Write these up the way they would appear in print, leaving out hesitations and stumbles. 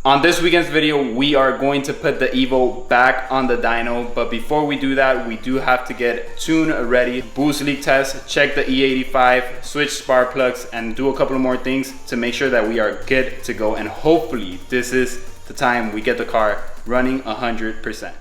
On this weekend's video, we are going to put the Evo back on the dyno, but before we do that, we do have to get tune ready, boost leak test, check the E85, switch spark plugs, and do a couple of more things to make sure that we are good to go. And hopefully this is the time we get the car running 100%.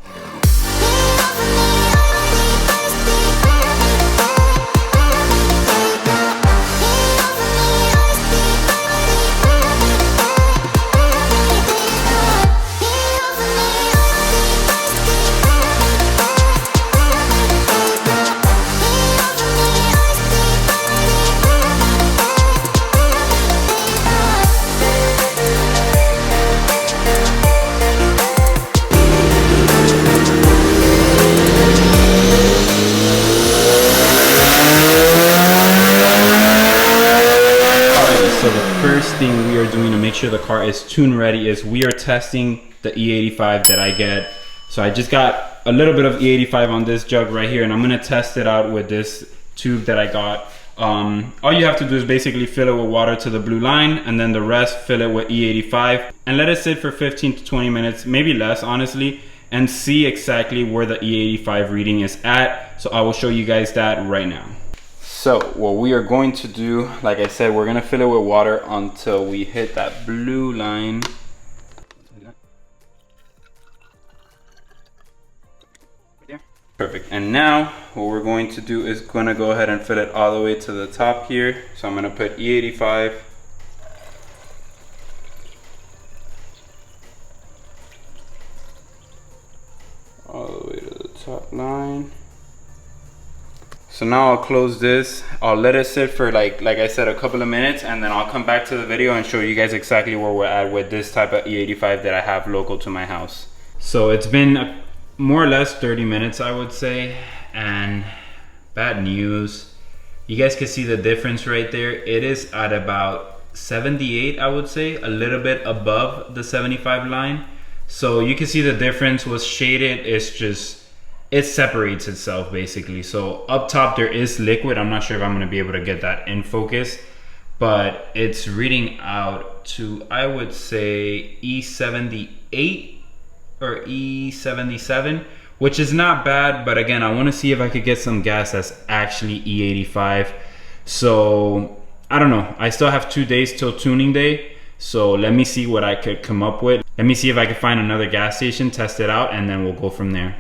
Thing we are doing to make sure the car is tune ready is we are testing the E85 that I get. So I just got a little bit of E85 on this jug right here, and I'm gonna test it out with this tube that I got. All you have to do is basically fill it with water to the blue line, and then the rest fill it with E85 and let it sit for 15 to 20 minutes, maybe less honestly, and see exactly where the E85 reading is at. So I will show you guys that right now. So what we are going to do, like I said, we're gonna fill it with water until we hit that blue line. Perfect. And now what we're going to do is gonna go ahead and fill it all the way to the top here. So I'm gonna put E85. All the way to the top line. So now I'll close this. I'll let it sit for like I said, a couple of minutes, and then I'll come back to the video and show you guys exactly where we're at with this type of E85 that I have local to my house. So it's been more or less 30 minutes, I would say, and bad news. You guys can see the difference right there. It is at about 78, I would say, a little bit above the 75 line. So you can see the difference was shaded. It's just, it separates itself basically. So up top there is liquid. I'm not sure if I'm going to be able to get that in focus, but it's reading out to, I would say, E78 or E77, which is not bad. But again, I want to see if I could get some gas that's actually E85. So I don't know. I still have 2 days till tuning day. So let me see what I could come up with. Let me see if I can find another gas station, test it out, and then we'll go from there.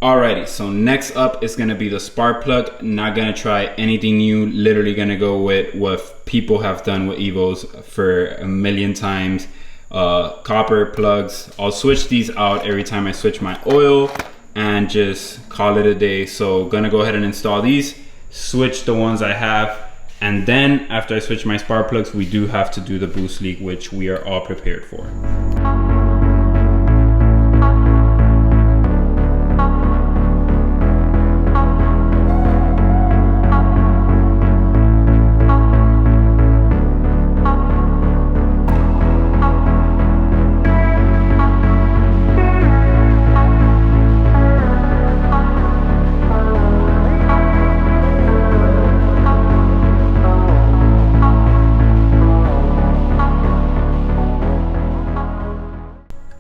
Alrighty, so next up is gonna be the spark plug. Not gonna try anything new, literally gonna go with what people have done with Evos for a million times. Copper plugs. I'll switch these out every time I switch my oil and just call it a day. So gonna go ahead and install these, switch the ones I have, and then after I switch my spark plugs, we do have to do the boost leak, which we are all prepared for.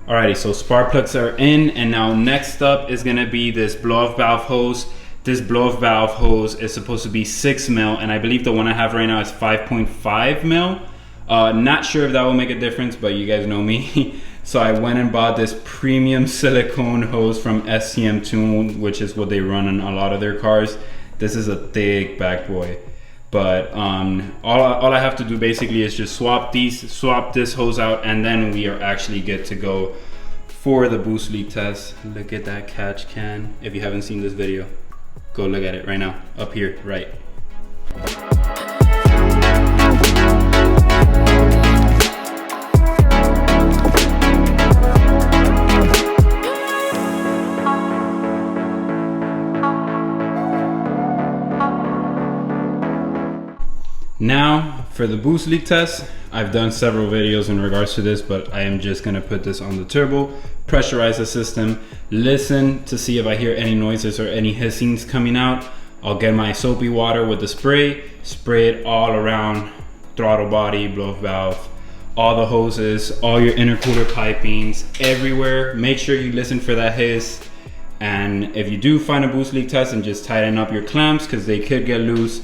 Alrighty, so spark plugs are in, and now next up is gonna be this blow-off valve hose. This blow-off valve hose is supposed to be 6 mil, and I believe the one I have right now is 5.5 mil. Not sure if that will make a difference, but you guys know me. So I went and bought this premium silicone hose from SCM Tune, which is what they run on a lot of their cars. This is a thick back boy. But all I have to do basically is just swap this hose out, and then we are actually good to go for the boost leak test. Look at that catch can. If you haven't seen this video, go look at it right now, up here, right. Now for the boost leak test, I've done several videos in regards to this, but I am just gonna put this on the turbo, pressurize the system, listen to see if I hear any noises or any hissings coming out. I'll get my soapy water with the spray it all around throttle body, blow-off valve, all the hoses, all your intercooler pipings, everywhere. Make sure you listen for that hiss. And if you do find a boost leak test, and just tighten up your clamps because they could get loose.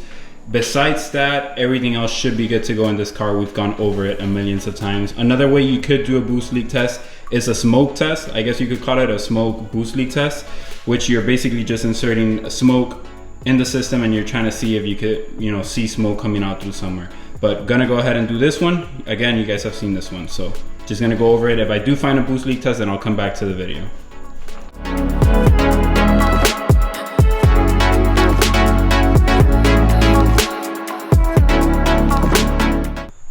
Besides that, everything else should be good to go in this car. We've gone over it a millions of times. Another way you could do a boost leak test is a smoke test. I guess you could call it a smoke boost leak test, which you're basically just inserting smoke in the system and you're trying to see if you could, you know, see smoke coming out through somewhere. But gonna go ahead and do this one. Again, you guys have seen this one, so just gonna go over it. If I do find a boost leak test, then I'll come back to the video.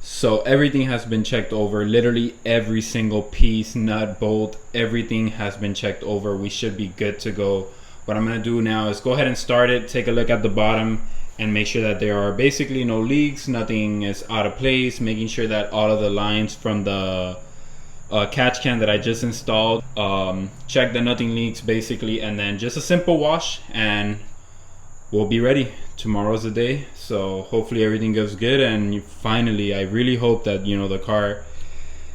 So everything has been checked over, literally every single piece, nut, bolt, everything has been checked over. We should be good to go. What I'm gonna do now is go ahead and start it, take a look at the bottom and make sure that there are basically no leaks, nothing is out of place, making sure that all of the lines from the catch can that I just installed, check that nothing leaks basically, and then just a simple wash and we'll be ready. Tomorrow's the day, so hopefully everything goes good, and finally I really hope that, you know, the car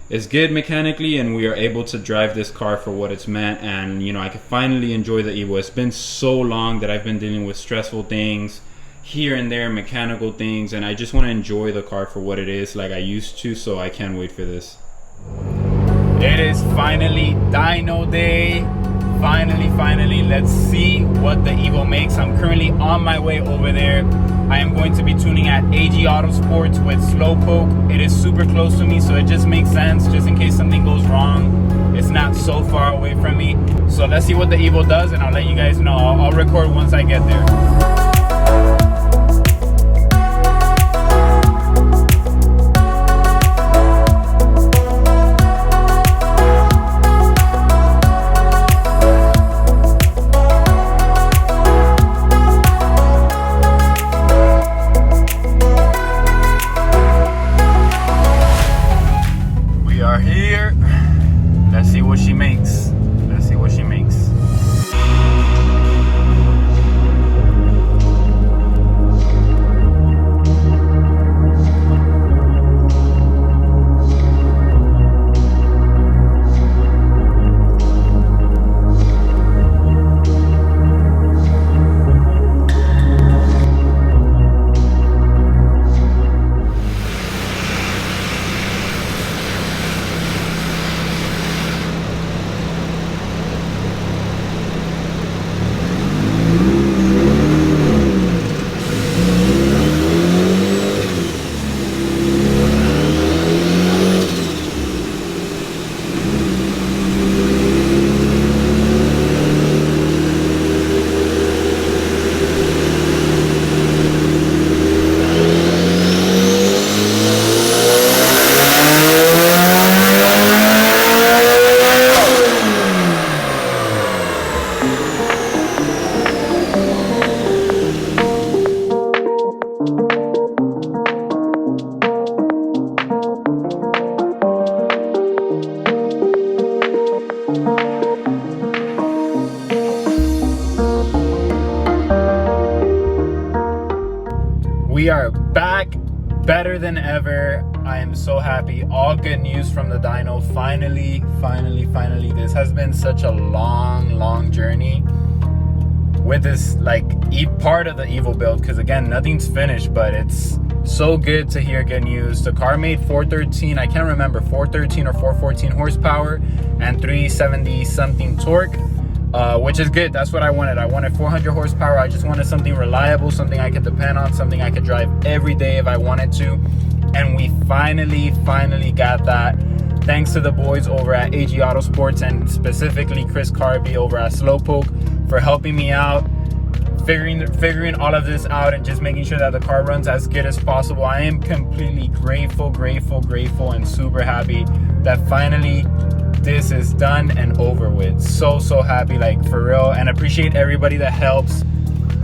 is good mechanically and we are able to drive this car for what it's meant, and you know, I can finally enjoy the Evo. It's been so long that I've been dealing with stressful things here and there, mechanical things, and I just want to enjoy the car for what it is like I used to, so I can't wait for this. It is finally dyno day. Finally, let's see what the Evo makes. I'm currently on my way over there. I am going to be tuning at AG Auto Sports with Slowpoke. It is super close to me, so it just makes sense, just in case something goes wrong. It's not so far away from me. So let's see what the Evo does, and I'll let you guys know. I'll record once I get there. We are back, better than ever. I am so happy. All good news from the dyno. Finally. This has been such a long journey with this like part of the Evo build, because again, nothing's finished, but it's so good to hear good news. The car made 413, I can't remember, 413 or 414 horsepower and 370 something torque. Which is good. That's what I wanted. I wanted 400 horsepower. I just wanted something reliable, something I could depend on, something I could drive every day if I wanted to. And we finally got that. Thanks to the boys over at AG Auto Sports, and specifically Chris Carby over at Slowpoke for helping me out, figuring all of this out and just making sure that the car runs as good as possible. I am completely grateful and super happy that finally this is done and over with. So happy, like for real, and appreciate everybody that helps,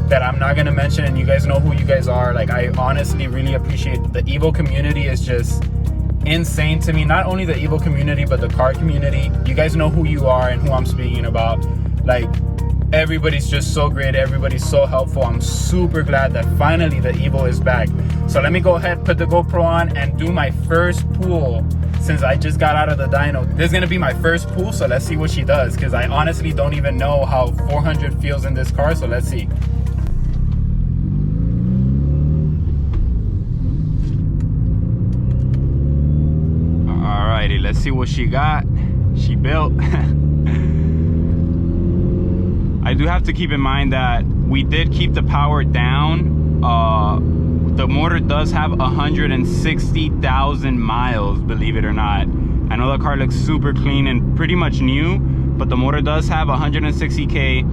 that I'm not gonna mention, and you guys know who you guys are. Like, I honestly really appreciate the Evo community. Is just insane to me. Not only the Evo community, but the car community. You guys know who you are and who I'm speaking about. Like, Everybody's just so great. Everybody's so helpful. I'm super glad that finally the Evo is back. So let me go ahead, put the GoPro on and do my first pull since I just got out of the dyno. This is gonna be my first pull, so let's see what she does, because I honestly don't even know how 400 feels in this car, so let's see. Alrighty, let's see what she got. She built. I do have to keep in mind that we did keep the power down. The motor does have 160,000 miles, believe it or not. I know the car looks super clean and pretty much new, but the motor does have 160K,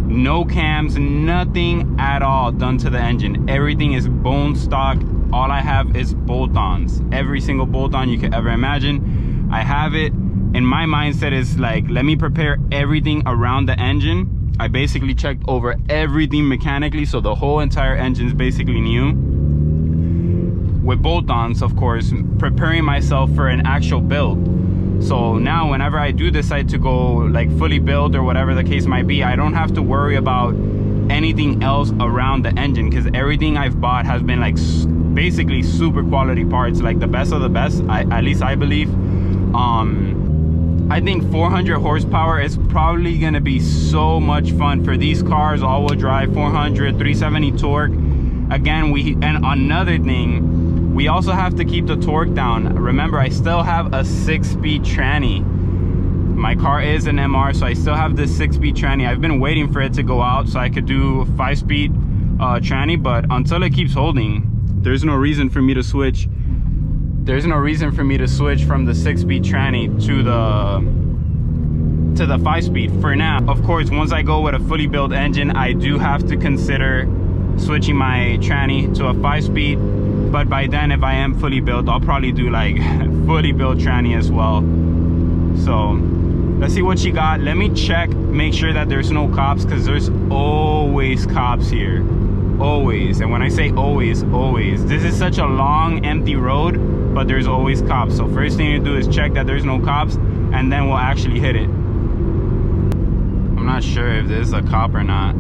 no cams, nothing at all done to the engine. Everything is bone stock. All I have is bolt-ons. Every single bolt-on you could ever imagine, I have it. And my mindset is like, let me prepare everything around the engine. I basically checked over everything mechanically, so the whole entire engine is basically new. With bolt-ons, of course, preparing myself for an actual build. So now whenever I do decide to go like fully build or whatever the case might be, I don't have to worry about anything else around the engine, because everything I've bought has been like basically super quality parts, like the best of the best, at least I believe. I think 400 horsepower is probably gonna be so much fun for these cars. All-wheel drive, 400, 370 torque. Again, and another thing, we also have to keep the torque down. Remember, I still have a 6-speed tranny. My car is an MR, so I still have this 6-speed tranny. I've been waiting for it to go out so I could do 5-speed tranny, but until it keeps holding, there's no reason for me to switch. There's no reason for me to switch from the 6-speed tranny to the 5-speed for now. Of course, once I go with a fully built engine, I do have to consider switching my tranny to a 5-speed. But by then, if I am fully built, I'll probably do like fully built tranny as well. So let's see what she got. Let me check, make sure that there's no cops, because there's always cops here. Always. And when I say always, always. This is such a long, empty road, but there's always cops. So first thing to do is check that there's no cops, and then we'll actually hit it. I'm not sure if there's a cop or not.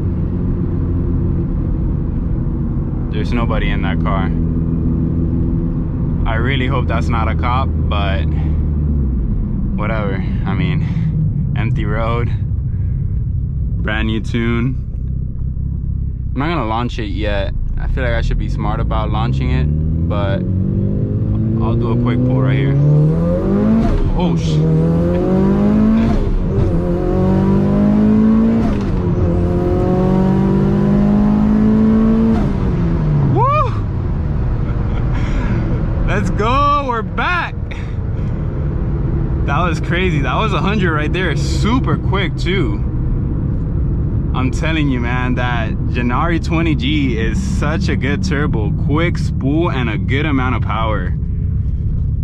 There's nobody in that car. I really hope that's not a cop, but whatever. I mean, empty road, brand new tune. I'm not gonna launch it yet. I feel like I should be smart about launching it, but I'll do a quick pull right here. Oh shit. Woo! Let's go, we're back. That was crazy. That was 100 right there. Super quick too. I'm telling you, man, that Gennari 20G is such a good turbo. Quick spool and a good amount of power.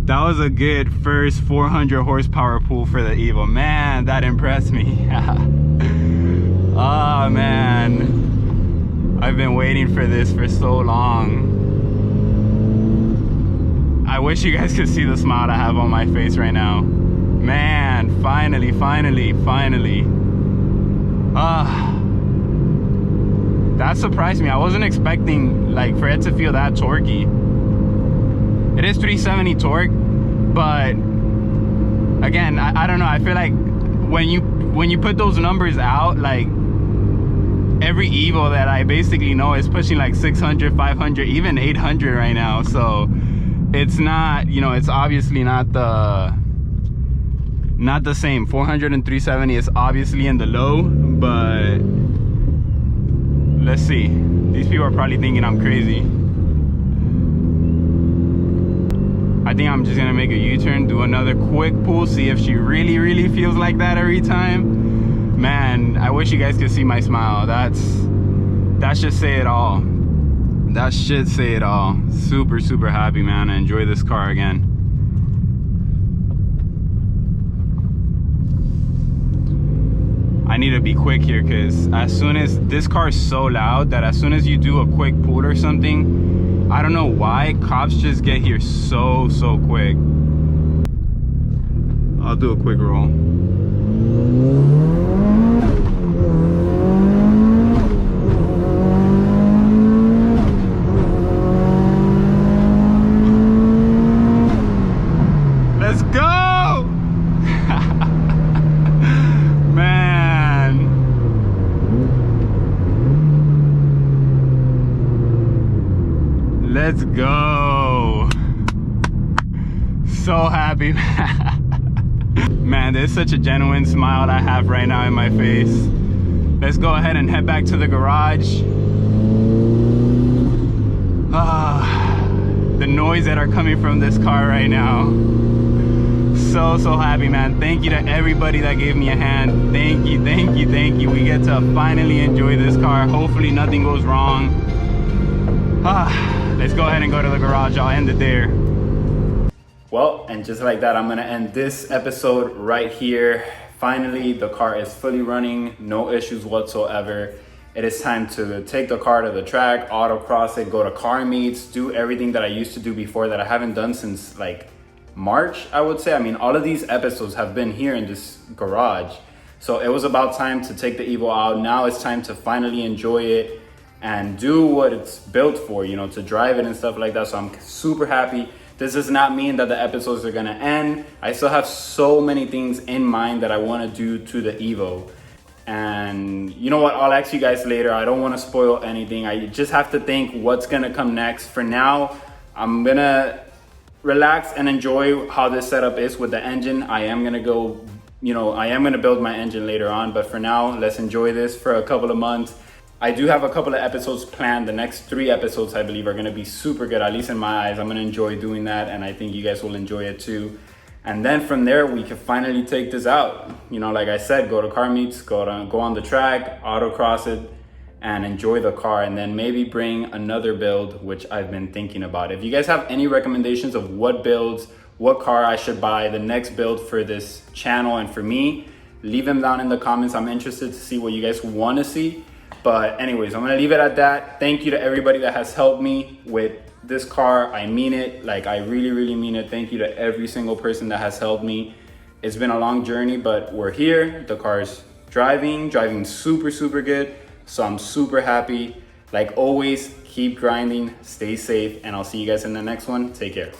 That was a good first 400 horsepower pull for the Evo. Man, that impressed me. Oh, man. I've been waiting for this for so long. I wish you guys could see the smile I have on my face right now. Man, finally, finally, finally. That surprised me. I wasn't expecting like for it to feel that torquey. It is 370 torque, but again, I don't know. I feel like when you put those numbers out, like every Evo that I basically know is pushing like 600, 500, even 800 right now. So it's not, you know, it's obviously not the same. 400 and 370 is obviously in the low, but let's see. These people are probably thinking I'm crazy. I think I'm just gonna make a U-turn, do another quick pull, see if she really feels like that every time. Man, I wish you guys could see my smile. That should say it all. That should say it all. Super happy, man. I enjoy this car again. I need to be quick here, because as soon as this car is so loud that as soon as you do a quick pull or something, I don't know why cops just get here so quick. I'll do a quick roll. Let's go. So happy, man. There's such a genuine smile I have right now in my face. Let's go ahead and head back to the garage. The noise that are coming from this car right now. So happy, man. Thank you to everybody that gave me a hand. Thank you. We get to finally enjoy this car. Hopefully nothing goes wrong. Let's go ahead and go to the garage. I'll end it there. Well, and just like that, I'm gonna end this episode right here. Finally, the car is fully running, no issues whatsoever. It is time to take the car to the track, autocross it, go to car meets, do everything that I used to do before that I haven't done since like March, I would say. I mean, all of these episodes have been here in this garage. So it was about time to take the Evo out. Now it's time to finally enjoy it and do what it's built for, you know, to drive it and stuff like that. So I'm super happy. This does not mean that the episodes are gonna end. I still have so many things in mind that I wanna do to the Evo. And you know what, I'll ask you guys later. I don't wanna spoil anything. I just have to think what's gonna come next. For now, I'm gonna relax and enjoy how this setup is with the engine. I am gonna go, you know, I am gonna build my engine later on, but for now, let's enjoy this for a couple of months. I do have a couple of episodes planned. The next 3 episodes, I believe, are gonna be super good, at least in my eyes. I'm gonna enjoy doing that, and I think you guys will enjoy it too. And then from there, we can finally take this out. You know, like I said, go to car meets, go on the track, autocross it, and enjoy the car, and then maybe bring another build, which I've been thinking about. If you guys have any recommendations of what builds, what car I should buy, the next build for this channel and for me, leave them down in the comments. I'm interested to see what you guys want to see. But anyways, I'm gonna leave it at that. Thank you to everybody that has helped me with this car. I mean it, like I really mean it. Thank you to every single person that has helped me. It's been a long journey, but we're here. The car is driving super good. So I'm super happy. Like always, keep grinding, stay safe, and I'll see you guys in the next one. Take care.